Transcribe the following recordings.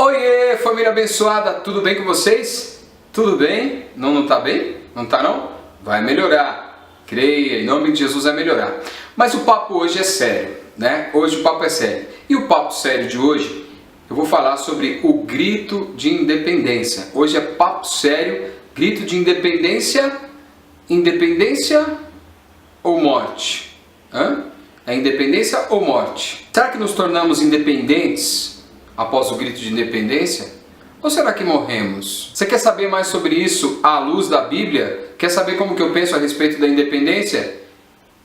Oiê, família abençoada, tudo bem com vocês? Tudo bem? Não tá bem? Não tá não? Vai melhorar, creia, em nome de Jesus vai melhorar. Mas o papo hoje é sério, né? Hoje o papo é sério. E o papo sério de hoje, eu vou falar sobre o grito de independência. Hoje é papo sério, grito de independência, independência ou morte? É independência ou morte? Será que nos tornamos independentes após o grito de independência? Ou será que morremos? Você quer saber mais sobre isso à luz da Bíblia? Quer saber como que eu penso a respeito da independência?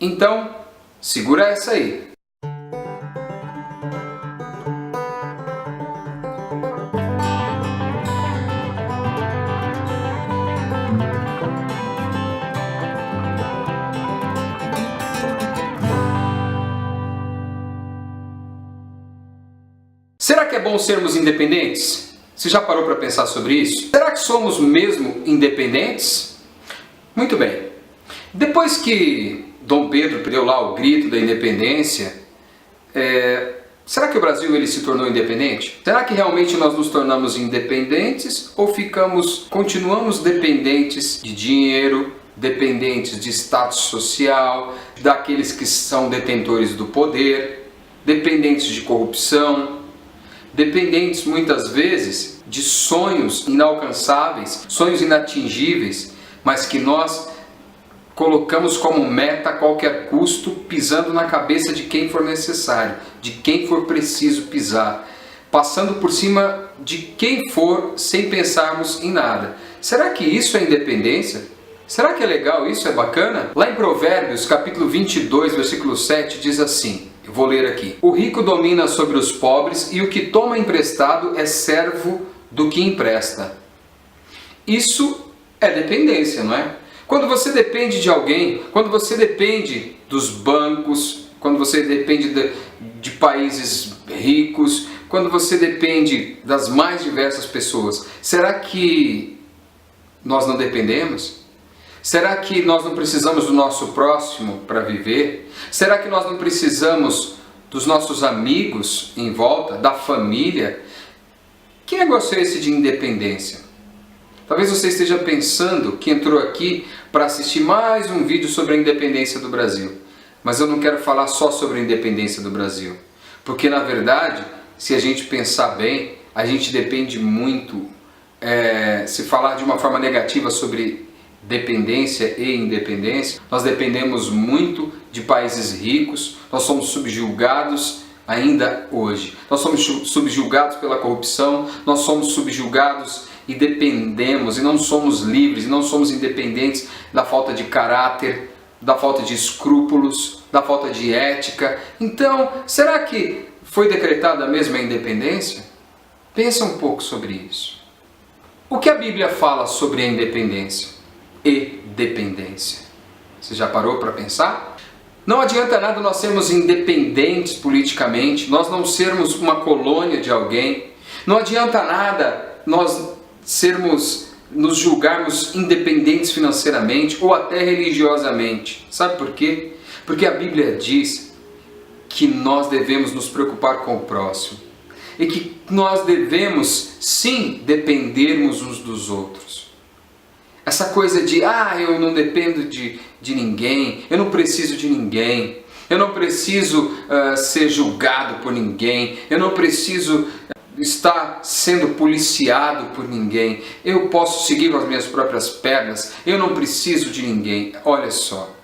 Então, segura essa aí. Será que é bom sermos independentes? Você já parou para pensar sobre isso? Será que somos mesmo independentes? Muito bem. Depois que Dom Pedro deu lá o grito da independência, será que o Brasil ele se tornou independente? Será que realmente nós nos tornamos independentes ou continuamos dependentes de dinheiro, dependentes de status social, daqueles que são detentores do poder, dependentes de corrupção, dependentes muitas vezes de sonhos inalcançáveis, sonhos inatingíveis, mas que nós colocamos como meta a qualquer custo, pisando na cabeça de quem for necessário, de quem for preciso pisar, passando por cima de quem for sem pensarmos em nada. Será que isso é independência? Será que é legal isso? É bacana? Lá em Provérbios, capítulo 22, versículo 7, diz assim, eu vou ler aqui. O rico domina sobre os pobres e o que toma emprestado é servo do que empresta. Isso é dependência, não é? Quando você depende de alguém, quando você depende dos bancos, quando você depende de países ricos, quando você depende das mais diversas pessoas, será que nós não dependemos? Será que nós não precisamos do nosso próximo para viver? Será que nós não precisamos dos nossos amigos em volta, da família? Que negócio é esse de independência? Talvez você esteja pensando que entrou aqui para assistir mais um vídeo sobre a independência do Brasil. Mas eu não quero falar só sobre a independência do Brasil. Porque na verdade, se a gente pensar bem, a gente depende muito, se falar de uma forma negativa sobre dependência e independência, nós dependemos muito de países ricos, nós somos subjugados ainda hoje. Nós somos subjugados pela corrupção, nós somos subjugados e dependemos, e não somos livres, e não somos independentes da falta de caráter, da falta de escrúpulos, da falta de ética. Então, será que foi decretada mesmo a independência? Pensa um pouco sobre isso. O que a Bíblia fala sobre a independência e dependência? Você já parou para pensar? Não adianta nada nós sermos independentes politicamente, nós não sermos uma colônia de alguém. Não adianta nada nós nos julgarmos independentes financeiramente ou até religiosamente. Sabe por quê? Porque a Bíblia diz que nós devemos nos preocupar com o próximo e que nós devemos sim dependermos uns dos outros. Essa coisa de, eu não dependo de ninguém, eu não preciso de ninguém, eu não preciso ser julgado por ninguém, eu não preciso estar sendo policiado por ninguém, eu posso seguir com as minhas próprias pernas, eu não preciso de ninguém. Olha só,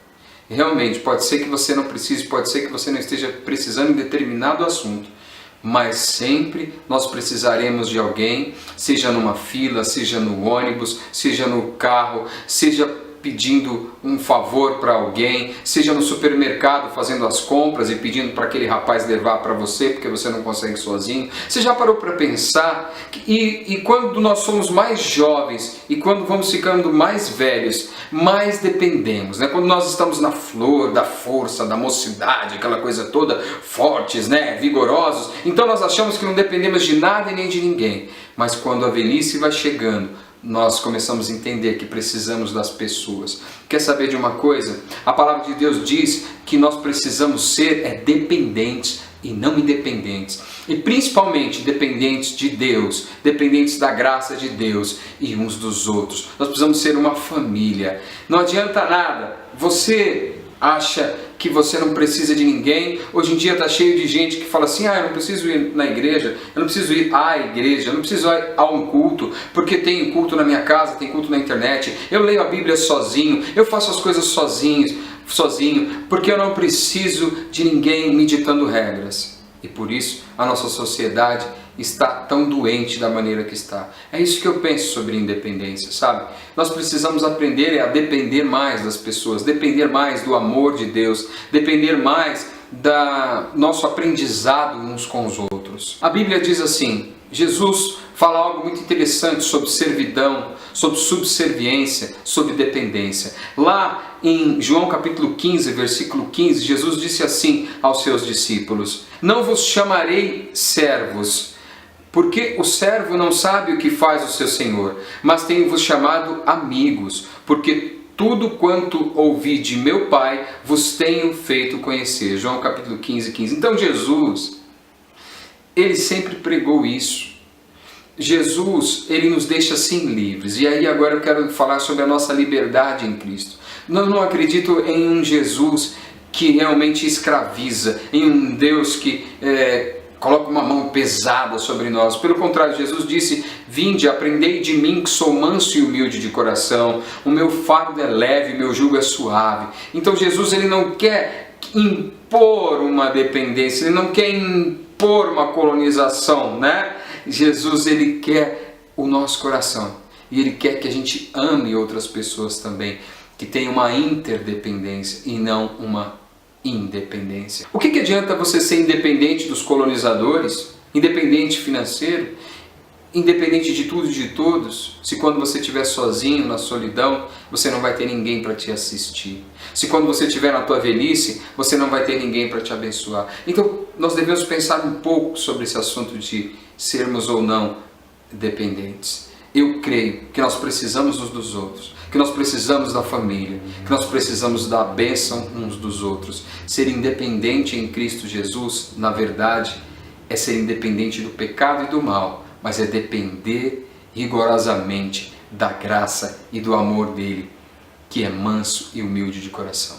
realmente pode ser que você não precise, pode ser que você não esteja precisando em determinado assunto, mas sempre nós precisaremos de alguém, seja numa fila, seja no ônibus, seja no carro, seja pedindo um favor para alguém, seja no supermercado fazendo as compras e pedindo para aquele rapaz levar para você porque você não consegue sozinho. Você já parou para pensar e quando nós somos mais jovens e quando vamos ficando mais velhos, mais dependemos, né? Quando nós estamos na flor da força, da mocidade, aquela coisa toda, fortes, né? Vigorosos, então nós achamos que não dependemos de nada e nem de ninguém. Mas quando a velhice vai chegando, nós começamos a entender que precisamos das pessoas. Quer saber de uma coisa? A palavra de Deus diz que nós precisamos ser dependentes e não independentes. E principalmente dependentes de Deus, dependentes da graça de Deus e uns dos outros. Nós precisamos ser uma família. Não adianta nada. Você acha que você não precisa de ninguém? Hoje em dia está cheio de gente que fala assim: eu não preciso ir na igreja, eu não preciso ir à igreja, eu não preciso ir a um culto, porque tem culto na minha casa, tem culto na internet, eu leio a Bíblia sozinho, eu faço as coisas sozinho, porque eu não preciso de ninguém me ditando regras. E por isso a nossa sociedade está tão doente da maneira que está. É isso que eu penso sobre independência, sabe? Nós precisamos aprender a depender mais das pessoas, depender mais do amor de Deus, depender mais do nosso aprendizado uns com os outros. A Bíblia diz assim, Jesus fala algo muito interessante sobre servidão, sobre subserviência, sobre dependência. Lá em João capítulo 15, versículo 15, Jesus disse assim aos seus discípulos: não vos chamarei servos, porque o servo não sabe o que faz o seu senhor, mas tenho-vos chamado amigos, porque tudo quanto ouvi de meu Pai vos tenho feito conhecer. João capítulo 15, 15. Então Jesus, ele sempre pregou isso. Jesus, ele nos deixa assim livres. E aí agora eu quero falar sobre a nossa liberdade em Cristo. Eu não acredito em um Jesus que realmente escraviza, em um Deus que coloca uma mão pesada sobre nós. Pelo contrário, Jesus disse: vinde, aprendei de mim, que sou manso e humilde de coração, o meu fardo é leve, meu jugo é suave. Então Jesus, ele não quer impor uma dependência, ele não quer impor uma colonização, né? Jesus, ele quer o nosso coração, e ele quer que a gente ame outras pessoas também, que tenha uma interdependência e não uma independência. O que adianta você ser independente dos colonizadores, independente financeiro, independente de tudo e de todos, se quando você estiver sozinho, na solidão, você não vai ter ninguém para te assistir? Se quando você estiver na tua velhice, você não vai ter ninguém para te abençoar? Então, nós devemos pensar um pouco sobre esse assunto de sermos ou não dependentes. Eu creio que nós precisamos uns dos outros, que nós precisamos da família, que nós precisamos da bênção uns dos outros. Ser independente em Cristo Jesus, na verdade, é ser independente do pecado e do mal, mas é depender rigorosamente da graça e do amor dele, que é manso e humilde de coração.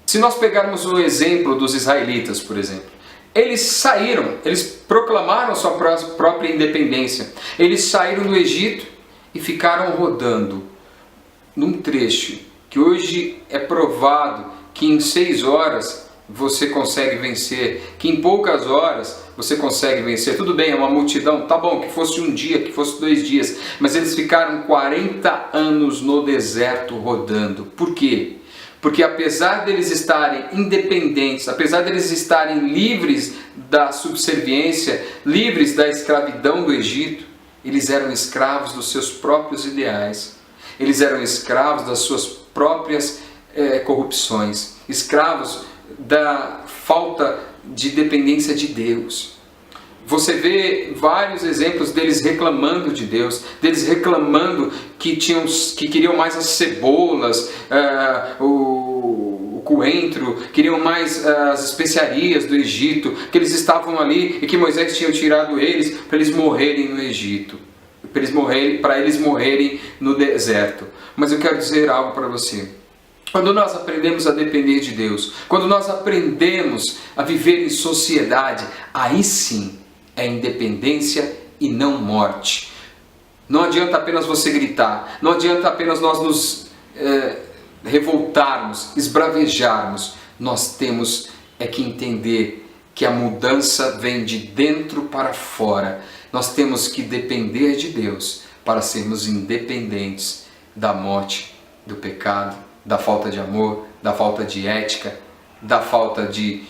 Se nós pegarmos o exemplo dos israelitas, por exemplo, eles saíram, eles proclamaram sua própria independência. Eles saíram do Egito e ficaram rodando num trecho que hoje é provado que em 6 horas você consegue vencer, que em poucas horas você consegue vencer. Tudo bem, é uma multidão, tá bom, que fosse um dia, que fosse 2 dias, mas eles ficaram 40 anos no deserto rodando. Por quê? Porque apesar deles estarem independentes, apesar deles estarem livres da subserviência, livres da escravidão do Egito, eles eram escravos dos seus próprios ideais, eles eram escravos das suas próprias corrupções, escravos da falta de dependência de Deus. Você vê vários exemplos deles reclamando de Deus, deles reclamando que queriam mais as cebolas, o coentro, queriam mais as especiarias do Egito, que eles estavam ali e que Moisés tinha tirado eles para eles morrerem no Egito, para eles morrerem no deserto. Mas eu quero dizer algo para você. Quando nós aprendemos a depender de Deus, quando nós aprendemos a viver em sociedade, aí sim é independência e não morte. Não adianta apenas você gritar, não adianta apenas nós nos revoltarmos, esbravejarmos. Nós temos que entender que a mudança vem de dentro para fora. Nós temos que depender de Deus para sermos independentes da morte, do pecado, da falta de amor, da falta de ética, da falta de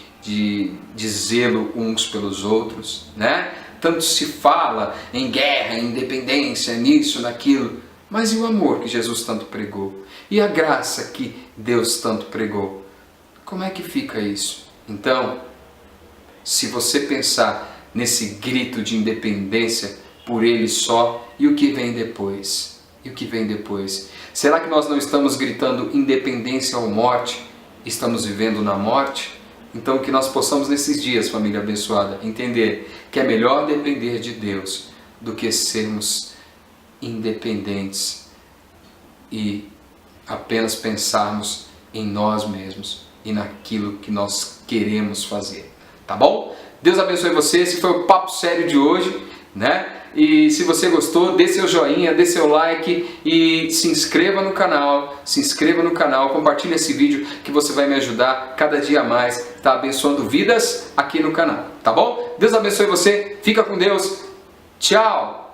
zelo uns pelos outros, né? Tanto se fala em guerra, em independência, nisso, naquilo, mas e o amor que Jesus tanto pregou? E a graça que Deus tanto pregou? Como é que fica isso? Então, se você pensar nesse grito de independência por Ele só, e o que vem depois? E o que vem depois? Será que nós não estamos gritando independência ou morte? Estamos vivendo na morte? Então que nós possamos nesses dias, família abençoada, entender que é melhor depender de Deus do que sermos independentes e apenas pensarmos em nós mesmos e naquilo que nós queremos fazer, tá bom? Deus abençoe você, esse foi o Papo Sério de hoje, né? E se você gostou, dê seu joinha, dê seu like e se inscreva no canal, compartilhe esse vídeo que você vai me ajudar cada dia mais, tá abençoando vidas aqui no canal, tá bom? Deus abençoe você, fica com Deus, tchau!